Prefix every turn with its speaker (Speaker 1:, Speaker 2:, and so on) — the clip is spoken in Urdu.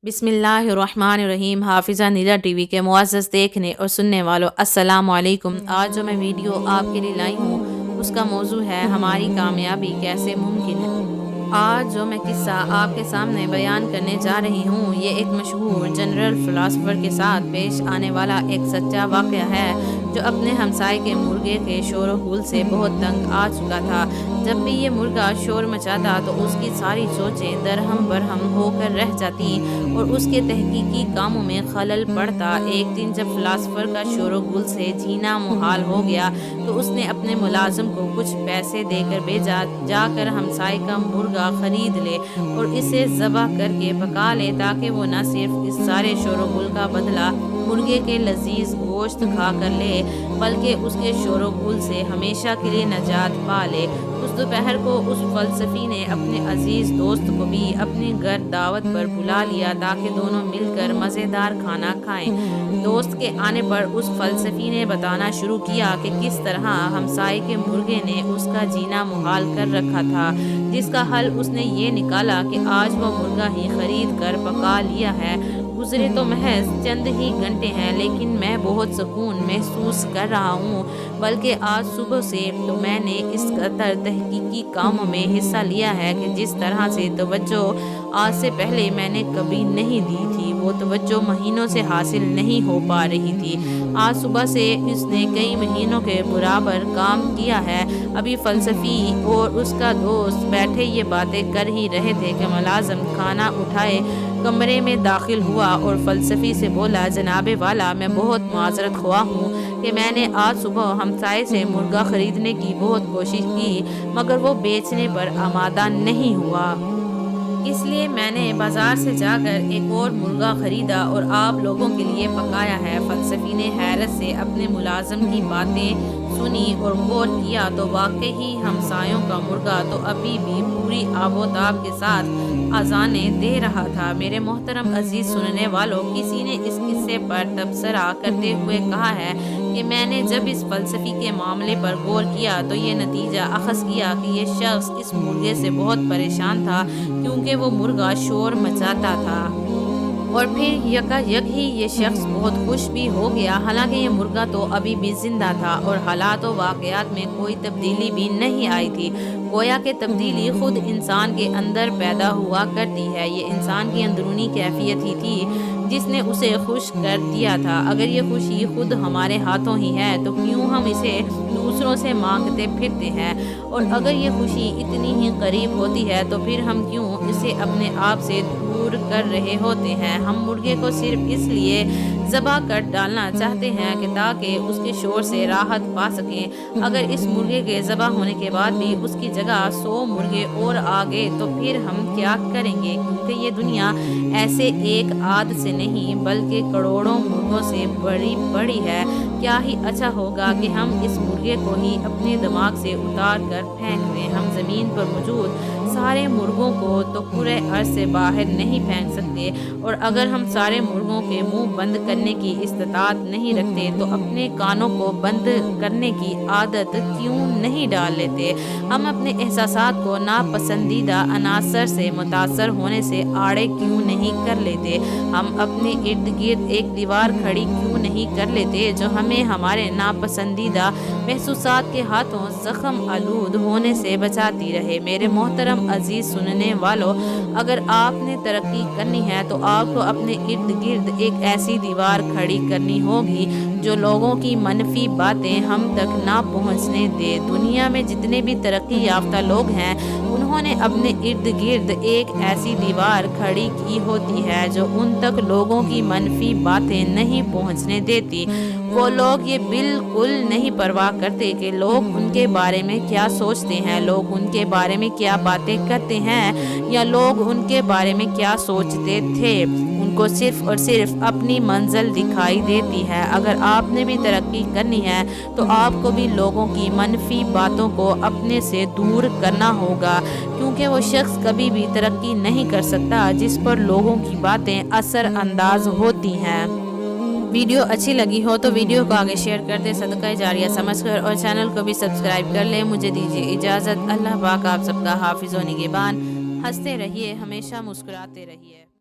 Speaker 1: بسم اللہ الرحمن الرحیم۔ حافظہ نیلا ٹی وی کے معزز دیکھنے اور سننے والوں السلام علیکم۔ آج جو میں ویڈیو آپ کے لیے لائی ہوں اس کا موضوع ہے ہماری کامیابی کیسے ممکن ہے۔ آج جو میں قصہ آپ کے سامنے بیان کرنے جا رہی ہوں یہ ایک مشہور جنرل فلاسفر کے ساتھ پیش آنے والا ایک سچا واقعہ ہے جو اپنے ہمسائے کے مرغے کے شور و غل سے بہت تنگ آ چکا تھا۔ جب بھی یہ مرغا شور مچاتا تو اس کی ساری سوچیں درہم برہم ہو کر رہ جاتی اور اس کے تحقیقی کاموں میں خلل پڑتا۔ ایک دن جب فلاسفر کا شور و غل سے جینا محال ہو گیا تو اس نے اپنے ملازم کو کچھ پیسے دے کر بھیجا، جا کر ہمسائے کا مرغا خرید لے اور اسے ذبح کر کے پکا لے تاکہ وہ نہ صرف اس سارے شور و غل کا بدلہ مرغے کے لذیذ گوشت کھا کر لے بلکہ اس کے شور و غل سے ہمیشہ کے لیے نجات پا لے۔ اس دوپہر کو اس فلسفی نے اپنے عزیز دوست کو بھی اپنے گھر دعوت پر بلا لیا تاکہ دونوں مل کر مزیدار کھانا کھائیں۔ دوست کے آنے پر اس فلسفی نے بتانا شروع کیا کہ کس طرح ہمسائے کے مرغے نے اس کا جینا محال کر رکھا تھا، جس کا حل اس نے یہ نکالا کہ آج وہ مرغا ہی خرید کر پکا لیا ہے۔ گزرے تو محض چند ہی گھنٹے ہیں لیکن میں بہت سکون محسوس کر رہا ہوں، بلکہ آج صبح سے تو میں نے اس قدر تحقیقی کاموں میں حصہ لیا ہے کہ جس طرح سے توجہ آج سے پہلے میں نے کبھی نہیں دی تھی وہ توجہ مہینوں سے حاصل نہیں ہو پا رہی تھی۔ آج صبح سے اس نے کئی مہینوں کے برابر کام کیا ہے۔ ابھی فلسفی اور اس کا دوست بیٹھے یہ باتیں کر ہی رہے تھے کہ ملازم کھانا اٹھائے کمرے میں داخل ہوا اور فلسفی سے بولا، جناب والا میں بہت معذرت خواہ ہوں کہ میں نے آج صبح ہمسائے سے مرغا خریدنے کی بہت کوشش کی مگر وہ بیچنے پر آمادہ نہیں ہوا، اس لیے میں نے بازار سے جا کر ایک اور مرغا خریدا اور آپ لوگوں کے لیے پکایا ہے۔ فلسفی نے حیرت سے اپنے ملازم کی باتیں سنی اور غور کیا تو واقعی ہی ہمسایوں کا مرغا تو ابھی بھی پوری آب و تاب کے ساتھ اذانیں دے رہا تھا۔ میرے محترم عزیز سننے والوں، کسی نے اس قصے پر تبصرہ کرتے ہوئے کہا ہے کہ میں نے جب اس فلسفی کے معاملے پر غور کیا تو یہ نتیجہ اخذ کیا کہ یہ شخص اس مرغے سے بہت پریشان تھا کیونکہ وہ مرغا شور مچاتا تھا، اور پھر یکا یک ہی یہ شخص بہت خوش بھی ہو گیا۔ حالانکہ یہ مرغا تو ابھی بھی زندہ تھا اور حالات و واقعات میں کوئی تبدیلی بھی نہیں آئی تھی، گویا کہ تبدیلی خود انسان کے اندر پیدا ہوا کرتی ہے۔ یہ انسان کی اندرونی کیفیت ہی تھی جس نے اسے خوش کر دیا تھا۔ اگر یہ خوشی خود ہمارے ہاتھوں ہی ہے تو کیوں ہم اسے دوسروں سے مانگتے پھرتے ہیں، اور اگر یہ خوشی اتنی ہی قریب ہوتی ہے تو پھر ہم کیوں اسے اپنے آپ سے دور کر رہے ہوتے ہیں۔ ہم مرغے کو صرف اس لیے ذبح کر ڈالنا چاہتے ہیں کہ تاکہ اس کے شور سے راحت پا سکیں۔ اگر اس مرغے کے ذبح ہونے کے بعد بھی اس کی جگہ 100 مرغے اور آ گئے تو پھر ہم کیا کریں گے؟ کیونکہ یہ دنیا ایسے ایک آدھ سے نہیں بلکہ کروڑوں مرغوں سے بڑی ہے۔ کیا ہی اچھا ہوگا کہ ہم اس مرغے کو ہی اپنے دماغ سے اتار کر پھینک دیں۔ ہم زمین پر موجود سارے مرغوں کو تو پورے ارض سے باہر نہیں پھینک سکتے، اور اگر ہم سارے مرغوں کے منہ بند کرنے کی استطاعت نہیں رکھتے تو اپنے کانوں کو بند کرنے کی عادت کیوں نہیں ڈال لیتے؟ ہم اپنے احساسات کو ناپسندیدہ عناصر سے متاثر ہونے سے آڑے کیوں نہیں کر لیتے؟ ہم اپنے ارد گرد ایک دیوار کھڑی کیوں نہیں کر لیتے جو ہمیں ہمارے ناپسندیدہ محسوسات کے ہاتھوں زخم آلود ہونے سے بچاتی رہے؟ میرے محترم عزیز سننے والوں، اگر آپ نے ترقی کرنی ہے تو آپ کو اپنے ارد گرد ایک ایسی دیوار کھڑی کرنی ہوگی جو لوگوں کی منفی باتیں ہم تک نہ پہنچنے دے۔ دنیا میں جتنے بھی ترقی یافتہ لوگ ہیں انہوں نے اپنے ارد گرد ایک ایسی دیوار کھڑی کی ہوتی ہے جو ان تک لوگوں کی منفی باتیں نہیں پہنچنے دیتی۔ وہ لوگ یہ بالکل نہیں پرواہ کرتے کہ لوگ ان کے بارے میں کیا سوچتے ہیں، لوگ ان کے بارے میں کیا باتیں کرتے ہیں یا لوگ ان کے بارے میں کیا سوچتے تھے۔ ان کو صرف اور صرف اپنی منزل دکھائی دیتی ہے۔ اگر آپ نے بھی ترقی کرنی ہے تو آپ کو بھی لوگوں کی منفی باتوں کو اپنے سے دور کرنا ہوگا، کیونکہ وہ شخص کبھی بھی ترقی نہیں کر سکتا جس پر لوگوں کی باتیں اثر انداز ہوتی ہیں۔ ویڈیو اچھی لگی ہو تو ویڈیو کو آگے شیئر کر دیں صدقہ جاریہ سمجھ کر، اور چینل کو بھی سبسکرائب کر لیں۔ مجھے دیجیے اجازت۔ اللہ پاک آپ سب کا حافظ و نگہبان۔ ہنستے رہیے، ہمیشہ مسکراتے رہیے۔